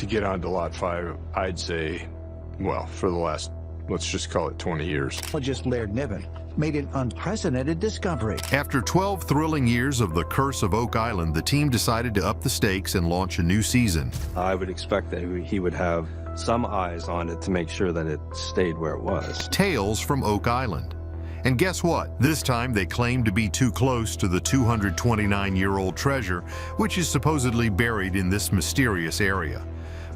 to get onto Lot 5, I'd say, well, for the last, let's just call it 20 years. Geologist Laird Niven made an unprecedented discovery. After 12 thrilling years of the curse of Oak Island, the team decided to up the stakes and launch a new season. I would expect that he would have some eyes on it to make sure that it stayed where it was. Tales from Oak Island. And guess what? This time they claimed to be too close to the 229-year-old treasure, which is supposedly buried in this mysterious area.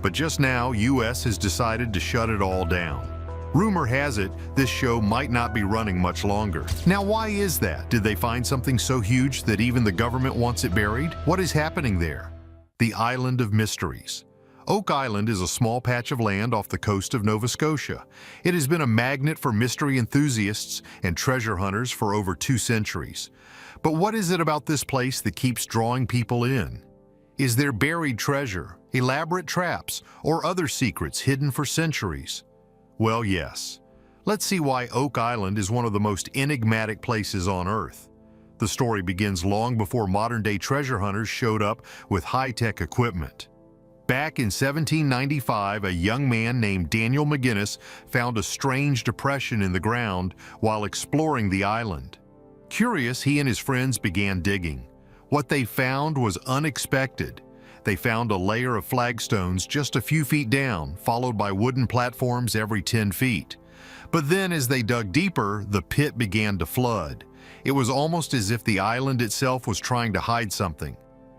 But just now, U.S. has decided to shut it all down. Rumor has it, this show might not be running much longer. Now, why is that? Did they find something so huge that even the government wants it buried? What is happening there? The Island of Mysteries. Oak Island is a small patch of land off the coast of Nova Scotia. It has been a magnet for mystery enthusiasts and treasure hunters for over 2 centuries. But what is it about this place that keeps drawing people in? Is there buried treasure, elaborate traps, or other secrets hidden for centuries? Well, yes. Let's see why Oak Island is one of the most enigmatic places on Earth. The story begins long before modern-day treasure hunters showed up with high-tech equipment. Back in 1795, a young man named Daniel McGinnis found a strange depression in the ground while exploring the island. Curious, he and his friends began digging. What they found was unexpected. They found a layer of flagstones just a few feet down, followed by wooden platforms every 10 feet. But then as they dug deeper, the pit began to flood. It was almost as if the island itself was trying to hide something.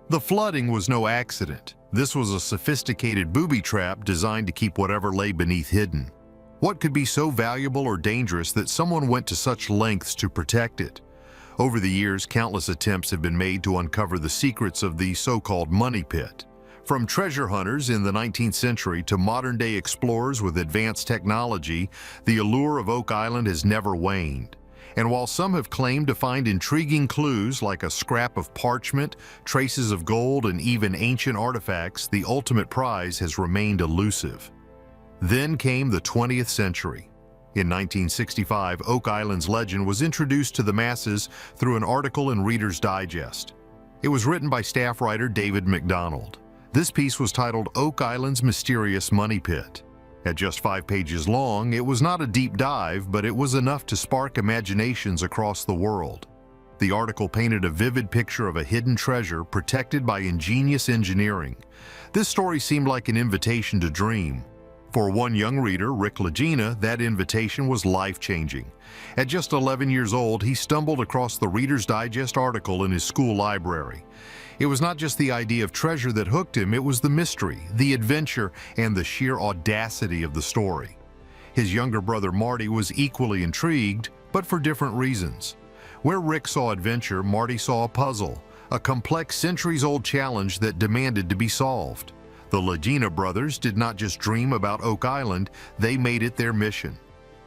The flooding was no accident. This was a sophisticated booby trap designed to keep whatever lay beneath hidden. What could be so valuable or dangerous that someone went to such lengths to protect it? Over the years, countless attempts have been made to uncover the secrets of the so-called money pit. From treasure hunters in the 19th century to modern-day explorers with advanced technology, the allure of Oak Island has never waned. And while some have claimed to find intriguing clues like a scrap of parchment, traces of gold, and even ancient artifacts, the ultimate prize has remained elusive. Then came the 20th century. In 1965, Oak Island's legend was introduced to the masses through an article in Reader's Digest. It was written by staff writer David MacDonald. This piece was titled Oak Island's Mysterious Money Pit. At just 5 pages long, it was not a deep dive, but it was enough to spark imaginations across the world. The article painted a vivid picture of a hidden treasure protected by ingenious engineering. This story seemed like an invitation to dream. For one young reader, Rick Lagina, that invitation was life-changing. At just 11 years old, he stumbled across the Reader's Digest article in his school library. It was not just the idea of treasure that hooked him, it was the mystery, the adventure, and the sheer audacity of the story. His younger brother Marty was equally intrigued, but for different reasons. Where Rick saw adventure, Marty saw a puzzle, a complex centuries-old challenge that demanded to be solved. The Lagina brothers did not just dream about Oak Island, they made it their mission.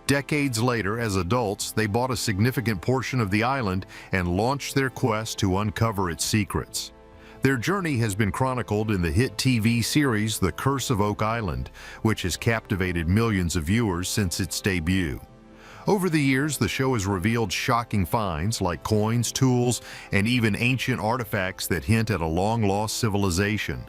Decades later, as adults, they bought a significant portion of the island and launched their quest to uncover its secrets. Their journey has been chronicled in the hit TV series The Curse of Oak Island, which has captivated millions of viewers since its debut. Over the years, the show has revealed shocking finds like coins, tools, and even ancient artifacts that hint at a long-lost civilization.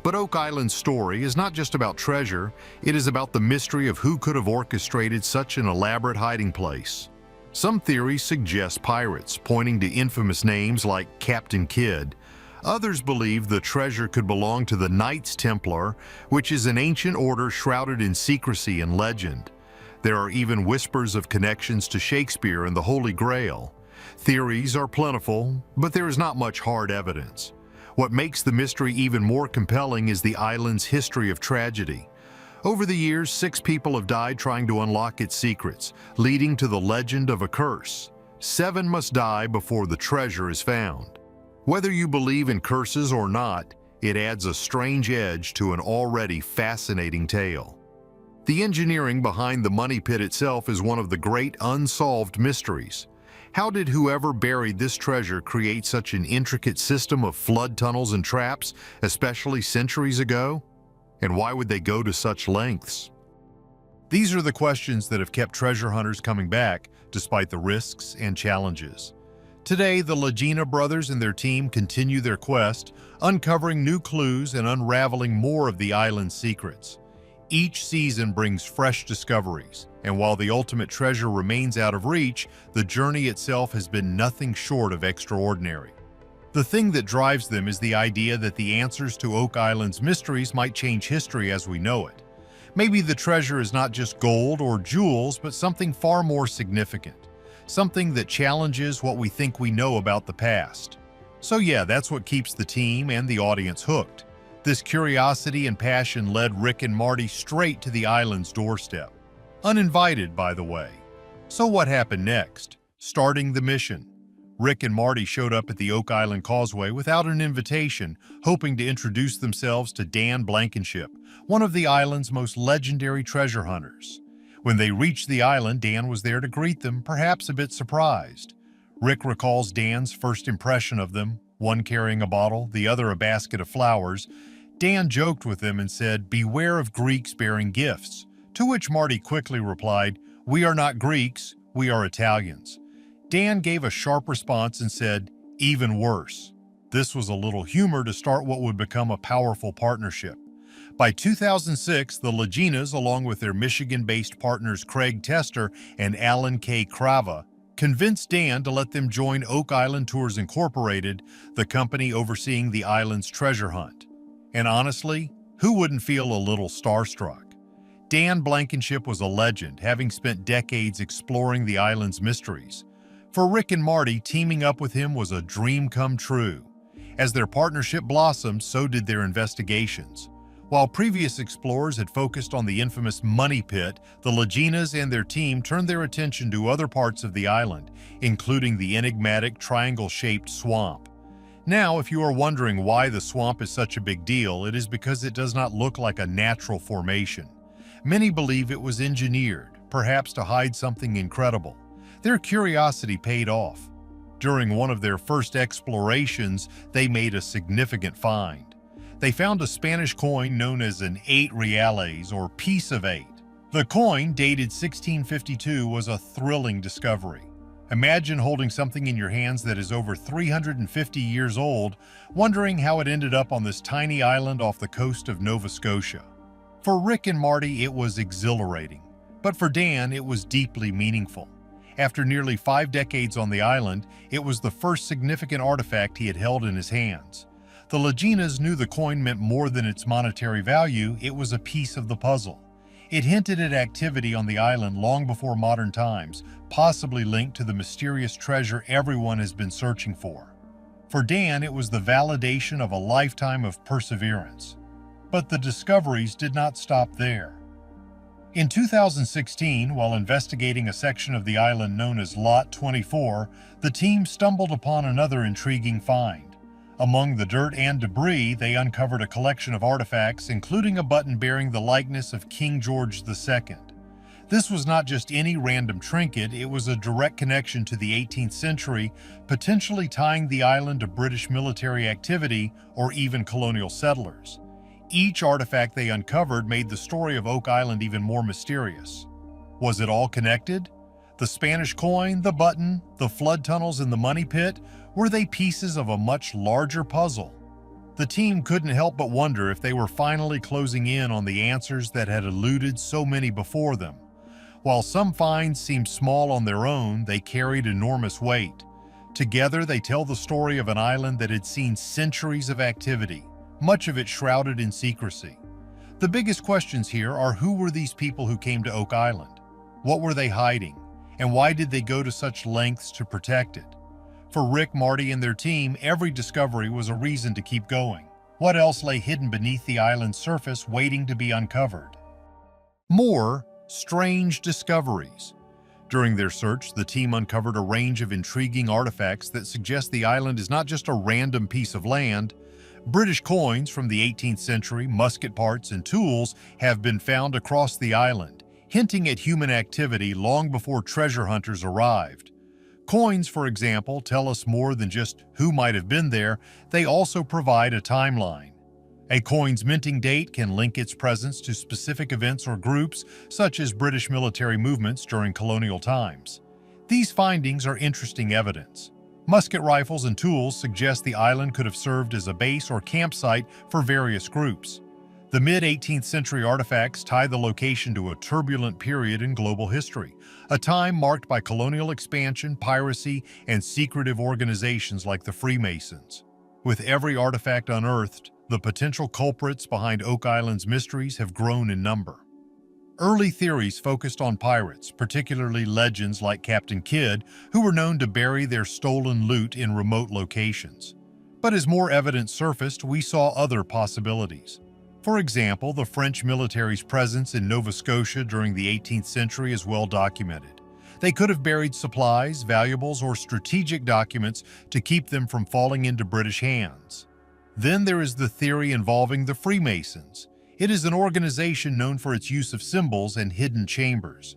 But Oak Island's story is not just about treasure, it is about the mystery of who could have orchestrated such an elaborate hiding place. Some theories suggest pirates, pointing to infamous names like Captain Kidd. Others believe the treasure could belong to the Knights Templar, which is an ancient order shrouded in secrecy and legend. There are even whispers of connections to Shakespeare and the Holy Grail. Theories are plentiful, but there is not much hard evidence. What makes the mystery even more compelling is the island's history of tragedy. Over the years, 6 people have died trying to unlock its secrets, leading to the legend of a curse. 7 must die before the treasure is found. Whether you believe in curses or not, it adds a strange edge to an already fascinating tale. The engineering behind the money pit itself is one of the great unsolved mysteries. How did whoever buried this treasure create such an intricate system of flood tunnels and traps, especially centuries ago? And why would they go to such lengths? These are the questions that have kept treasure hunters coming back despite the risks and challenges. Today, the Lagina brothers and their team continue their quest, uncovering new clues and unraveling more of the island's secrets. Each season brings fresh discoveries, and while the ultimate treasure remains out of reach, the journey itself has been nothing short of extraordinary. The thing that drives them is the idea that the answers to Oak Island's mysteries might change history as we know it. Maybe the treasure is not just gold or jewels, but something far more significant. Something that challenges what we think we know about the past. So yeah, that's what keeps the team and the audience hooked. This curiosity and passion led Rick and Marty straight to the island's doorstep. Uninvited, by the way. So what happened next? Starting the mission. Rick and Marty showed up at the Oak Island Causeway without an invitation, hoping to introduce themselves to Dan Blankenship, one of the island's most legendary treasure hunters. When they reached the island, Dan was there to greet them, perhaps a bit surprised. Rick recalls Dan's first impression of them, one carrying a bottle, the other a basket of flowers. Dan joked with them and said, "Beware of Greeks bearing gifts," to which Marty quickly replied, "We are not Greeks, we are Italians." Dan gave a sharp response and said, "Even worse." This was a little humor to start what would become a powerful partnership. By 2006, the Laginas, along with their Michigan-based partners Craig Tester and Alan K. Crava, convinced Dan to let them join Oak Island Tours Incorporated, the company overseeing the island's treasure hunt. And honestly, who wouldn't feel a little starstruck? Dan Blankenship was a legend, having spent decades exploring the island's mysteries. For Rick and Marty, teaming up with him was a dream come true. As their partnership blossomed, so did their investigations. While previous explorers had focused on the infamous Money Pit, the Laginas and their team turned their attention to other parts of the island, including the enigmatic triangle-shaped swamp. Now, if you are wondering why the swamp is such a big deal, it is because it does not look like a natural formation. Many believe it was engineered, perhaps to hide something incredible. Their curiosity paid off. During one of their first explorations, they made a significant find. They found a Spanish coin known as an 8 reales, or piece of 8. The coin, dated 1652, was a thrilling discovery. Imagine holding something in your hands that is over 350 years old, wondering how it ended up on this tiny island off the coast of Nova Scotia. For Rick and Marty, it was exhilarating, but for Dan, it was deeply meaningful. After nearly 5 decades on the island, it was the first significant artifact he had held in his hands. The Laginas knew the coin meant more than its monetary value, it was a piece of the puzzle. It hinted at activity on the island long before modern times, possibly linked to the mysterious treasure everyone has been searching for. For Dan, it was the validation of a lifetime of perseverance. But the discoveries did not stop there. In 2016, while investigating a section of the island known as Lot 24, the team stumbled upon another intriguing find. Among the dirt and debris, they uncovered a collection of artifacts, including a button bearing the likeness of King George II. This was not just any random trinket, it was a direct connection to the 18th century, potentially tying the island to British military activity or even colonial settlers. Each artifact they uncovered made the story of Oak Island even more mysterious. Was it all connected? The Spanish coin, the button, the flood tunnels in the Money Pit, were they pieces of a much larger puzzle? The team couldn't help but wonder if they were finally closing in on the answers that had eluded so many before them. While some finds seemed small on their own, they carried enormous weight. Together, they tell the story of an island that had seen centuries of activity, much of it shrouded in secrecy. The biggest questions here are, who were these people who came to Oak Island? What were they hiding? And why did they go to such lengths to protect it? For Rick, Marty, and their team, every discovery was a reason to keep going. What else lay hidden beneath the island's surface waiting to be uncovered? More strange discoveries. During their search, the team uncovered a range of intriguing artifacts that suggest the island is not just a random piece of land. British coins from the 18th century, musket parts, and tools have been found across the island, hinting at human activity long before treasure hunters arrived. Coins, for example, tell us more than just who might have been there, they also provide a timeline. A coin's minting date can link its presence to specific events or groups, such as British military movements during colonial times. These findings are interesting evidence. Musket rifles and tools suggest the island could have served as a base or campsite for various groups. The mid-18th century artifacts tie the location to a turbulent period in global history, a time marked by colonial expansion, piracy, and secretive organizations like the Freemasons. With every artifact unearthed, the potential culprits behind Oak Island's mysteries have grown in number. Early theories focused on pirates, particularly legends like Captain Kidd, who were known to bury their stolen loot in remote locations. But as more evidence surfaced, we saw other possibilities. For example, the French military's presence in Nova Scotia during the 18th century is well documented. They could have buried supplies, valuables, or strategic documents to keep them from falling into British hands. Then there is the theory involving the Freemasons. It is an organization known for its use of symbols and hidden chambers.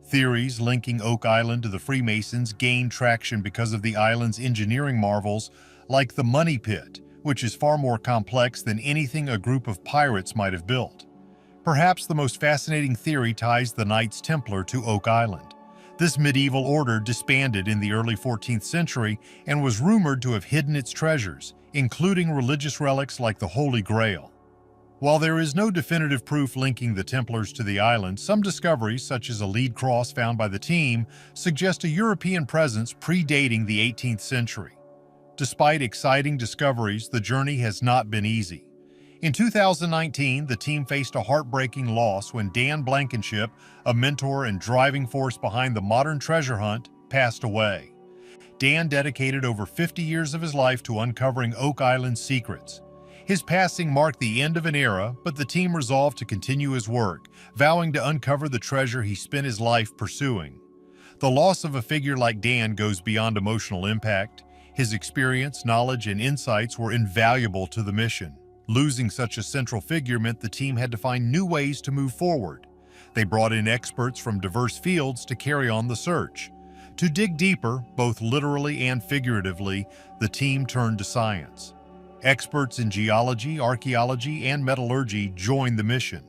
Theories linking Oak Island to the Freemasons gained traction because of the island's engineering marvels, like the Money Pit, which is far more complex than anything a group of pirates might have built. Perhaps the most fascinating theory ties the Knights Templar to Oak Island. This medieval order disbanded in the early 14th century and was rumored to have hidden its treasures, including religious relics like the Holy Grail. While there is no definitive proof linking the Templars to the island, some discoveries, such as a lead cross found by the team, suggest a European presence predating the 18th century. Despite exciting discoveries, the journey has not been easy. In 2019, the team faced a heartbreaking loss when Dan Blankenship, a mentor and driving force behind the modern treasure hunt, passed away. Dan dedicated over 50 years of his life to uncovering Oak Island's secrets. His passing marked the end of an era, but the team resolved to continue his work, vowing to uncover the treasure he spent his life pursuing. The loss of a figure like Dan goes beyond emotional impact. His experience, knowledge, and insights were invaluable to the mission. Losing such a central figure meant the team had to find new ways to move forward. They brought in experts from diverse fields to carry on the search. To dig deeper, both literally and figuratively, the team turned to science. Experts in geology, archaeology, and metallurgy joined the mission.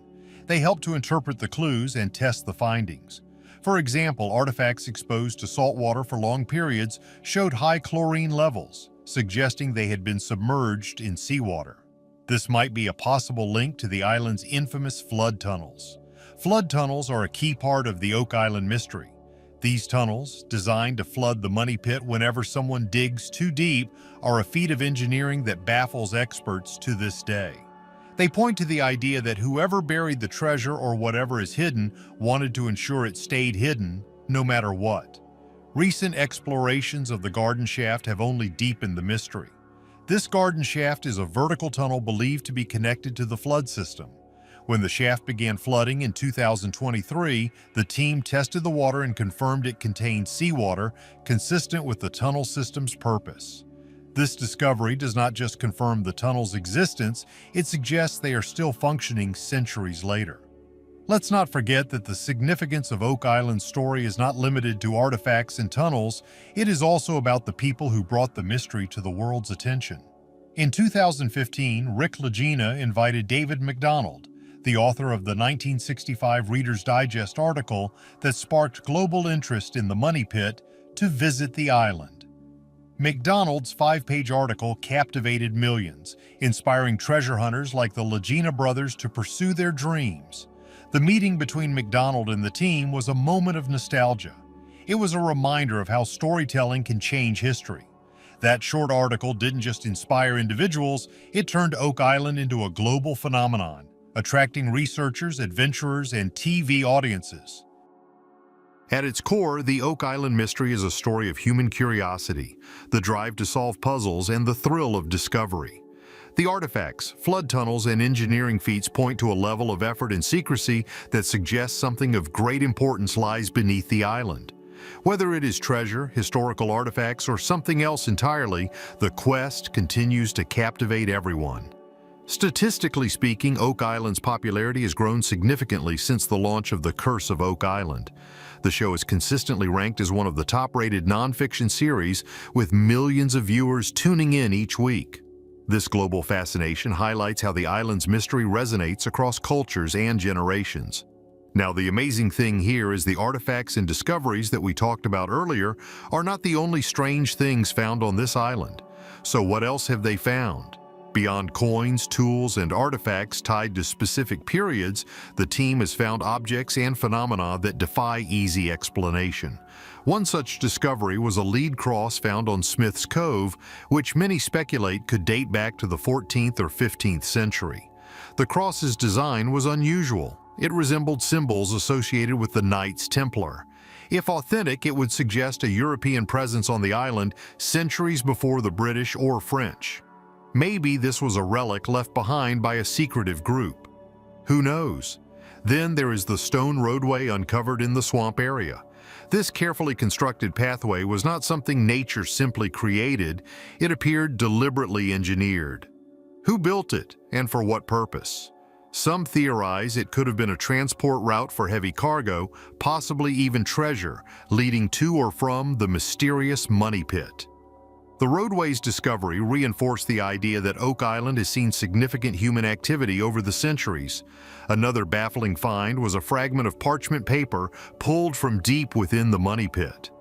They helped to interpret the clues and test the findings. For example, artifacts exposed to salt water for long periods showed high chlorine levels, suggesting they had been submerged in seawater. This might be a possible link to the island's infamous flood tunnels. Flood tunnels are a key part of the Oak Island mystery. These tunnels, designed to flood the Money Pit whenever someone digs too deep, are a feat of engineering that baffles experts to this day. They point to the idea that whoever buried the treasure or whatever is hidden wanted to ensure it stayed hidden, no matter what. Recent explorations of the garden shaft have only deepened the mystery. This garden shaft is a vertical tunnel believed to be connected to the flood system. When the shaft began flooding in 2023, the team tested the water and confirmed it contained seawater consistent with the tunnel system's purpose. This discovery does not just confirm the tunnel's existence, it suggests they are still functioning centuries later. Let's not forget that the significance of Oak Island's story is not limited to artifacts and tunnels, it is also about the people who brought the mystery to the world's attention. In 2015, Rick Lagina invited David MacDonald, the author of the 1965 Reader's Digest article that sparked global interest in the Money Pit, to visit the island. MacDonald's 5-page article captivated millions, inspiring treasure hunters like the Lagina brothers to pursue their dreams. The meeting between MacDonald and the team was a moment of nostalgia. It was a reminder of how storytelling can change history. That short article didn't just inspire individuals, it turned Oak Island into a global phenomenon, attracting researchers, adventurers, and TV audiences. At its core, the Oak Island mystery is a story of human curiosity, the drive to solve puzzles, and the thrill of discovery. The artifacts, flood tunnels, and engineering feats point to a level of effort and secrecy that suggests something of great importance lies beneath the island. Whether it is treasure, historical artifacts, or something else entirely, the quest continues to captivate everyone. Statistically speaking, Oak Island's popularity has grown significantly since the launch of The Curse of Oak Island. The show is consistently ranked as one of the top-rated nonfiction series, with millions of viewers tuning in each week. This global fascination highlights how the island's mystery resonates across cultures and generations. Now, the amazing thing here is the artifacts and discoveries that we talked about earlier are not the only strange things found on this island. So what else have they found? Beyond coins, tools, and artifacts tied to specific periods, the team has found objects and phenomena that defy easy explanation. One such discovery was a lead cross found on Smith's Cove, which many speculate could date back to the 14th or 15th century. The cross's design was unusual. It resembled symbols associated with the Knights Templar. If authentic, it would suggest a European presence on the island centuries before the British or French. Maybe this was a relic left behind by a secretive group. Who knows? Then there is the stone roadway uncovered in the swamp area. This carefully constructed pathway was not something nature simply created, it appeared deliberately engineered. Who built it, and for what purpose? Some theorize it could have been a transport route for heavy cargo, possibly even treasure, leading to or from the mysterious money pit. The roadway's discovery reinforced the idea that Oak Island has seen significant human activity over the centuries. Another baffling find was a fragment of parchment paper pulled from deep within the money pit.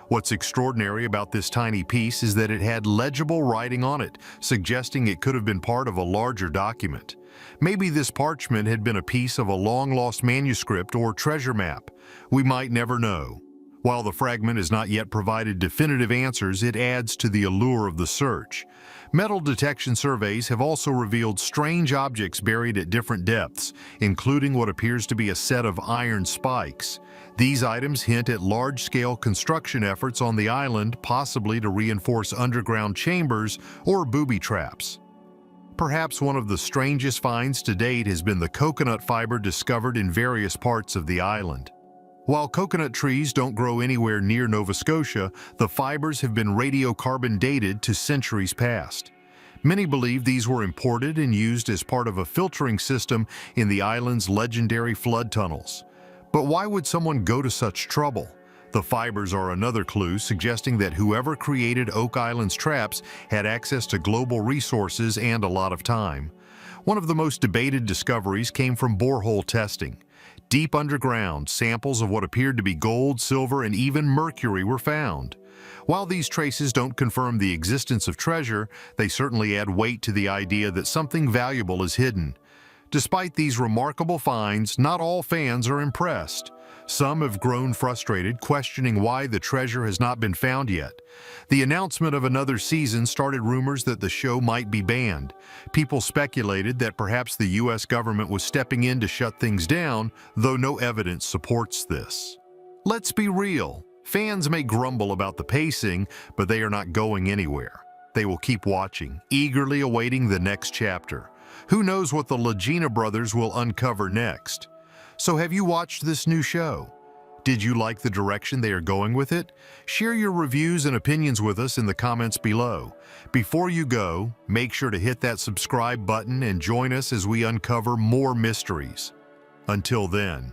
What's extraordinary about this tiny piece is that it had legible writing on it, suggesting it could have been part of a larger document. Maybe this parchment had been a piece of a long-lost manuscript or treasure map. We might never know. While the fragment has not yet provided definitive answers, it adds to the allure of the search. Metal detection surveys have also revealed strange objects buried at different depths, including what appears to be a set of iron spikes. These items hint at large-scale construction efforts on the island, possibly to reinforce underground chambers or booby traps. Perhaps one of the strangest finds to date has been the coconut fiber discovered in various parts of the island. While coconut trees don't grow anywhere near Nova Scotia, the fibers have been radiocarbon dated to centuries past. Many believe these were imported and used as part of a filtering system in the island's legendary flood tunnels. But why would someone go to such trouble? The fibers are another clue suggesting that whoever created Oak Island's traps had access to global resources and a lot of time. One of the most debated discoveries came from borehole testing. Deep underground, samples of what appeared to be gold, silver, and even mercury were found. While these traces don't confirm the existence of treasure, they certainly add weight to the idea that something valuable is hidden. Despite these remarkable finds, not all fans are impressed. Some have grown frustrated, questioning why the treasure has not been found yet. The announcement of another season started rumors that the show might be banned. People speculated that perhaps the US government was stepping in to shut things down, though no evidence supports this. Let's be real. Fans may grumble about the pacing, but they are not going anywhere. They will keep watching, eagerly awaiting the next chapter. Who knows what the Lagina brothers will uncover next? So have you watched this new show? Did you like the direction they are going with it? Share your reviews and opinions with us in the comments below. Before you go, make sure to hit that subscribe button and join us as we uncover more mysteries. Until then.